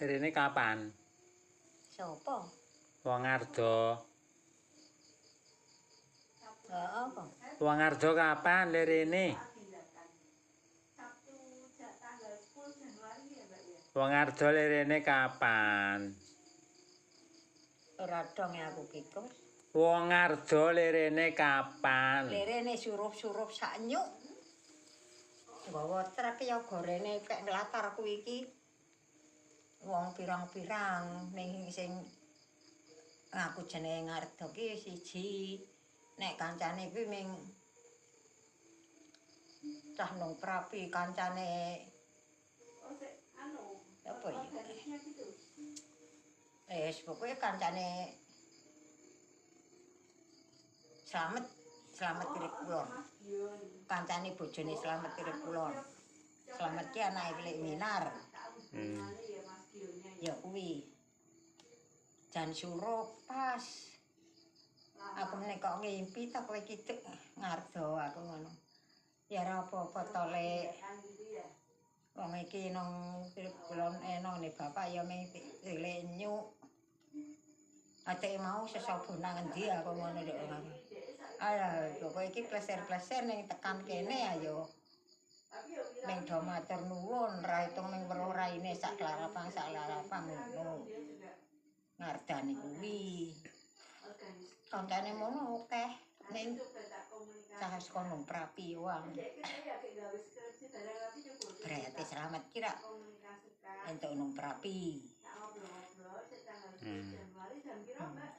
Rene kapan? Sopo? Wong Ardo. Apa? Wong Ardo kapan rene? Wong Ardo rene kapan? Ora dong aku kikus. Wong Ardo rene kapan? Lerene surup-surup saknyuk. Nggawa truk ya gorene kek nglatar kuwi iki. Wong pirang-pirang ning sing aku jenenge Ngardo ki siji. Nek kancane kuwi ming cah nang Prapi kancane apa ya? Pokoknya kancane Slamet Tirip Kulon. Kancane bojone Slamet Tirip Kulon. Slamet ki anake Klik Minar. Ya kuwi. Jan surup pas. Aku nek kok ngimpi ta kowe iki Ngardo aku ngono. Ya ora apa-apa to Lek. Wong iki nang Tirip Kulon nang bapak ya ming nyuk. Ate mau sesobo nang endi aku ngono lho. Ayo, kowe iki pleser-pleser ning tekan kene ayo. Ning do matur nuwun ra itung ning weruh raine sak larapang ngono. Ngardani kuwi. Kancane mono akeh ning cah sekono Prapi wae. Berarti selamat kira entuk nang Prapi.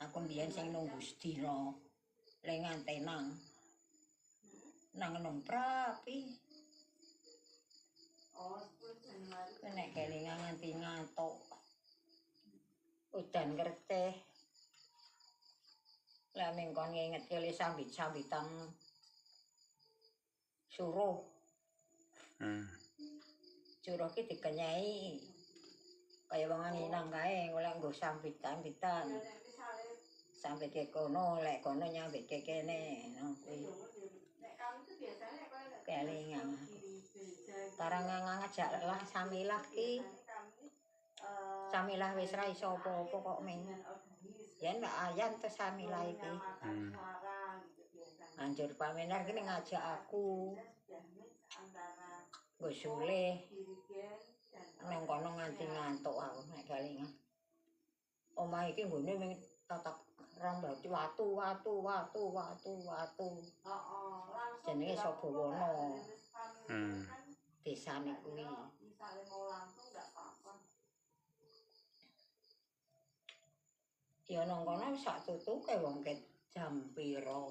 Aku mbiyen sing nunggu sedina le ngantenang nang Prapi. Nek kelingan nganti ngantuk. Udan ngerteh. Lah ning kon nginget le sambit-sambitan suruh. Suruh ki dikenyai kaya wong nginang kae oleh nggo sambit-sambitan. Sampai ke kono, lek kono nyambit ke kene. Kelingan. Karang ngajak lah samilah ki. Samilah wis ra iso apa-apa kok ming. Yen mbak ayan to samilah iki. Anjur paminar ki ngajak aku. Nggo sulih. Nang kono nganti ngantuk aku nek kelingan. Omah iki nggone ming tatak rambati watu. Jenenge Sobowono. Desane kuwi. Ya nang kono sak tutuke wong ket jam pira.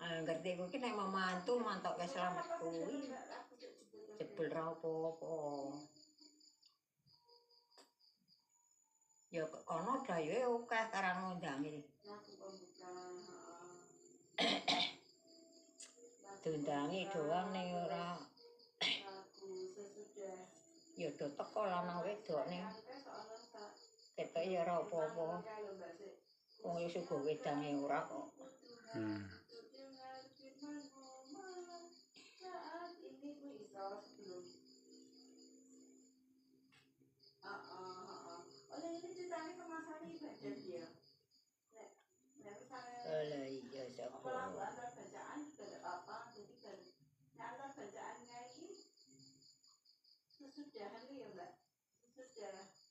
Ngerti kuwi nek mantu mantoke selamat kuwi. Jebul ra apa-apa. Ya kono dayuhe akeh karang ngundangi. Diundangi doang ning ora. Ya do teko lanang wedok ning. Ketok ya ora apa-apa. Wong ya sugo wedange ora kok. Lah iya sapa. Sesudahan ya Mbak.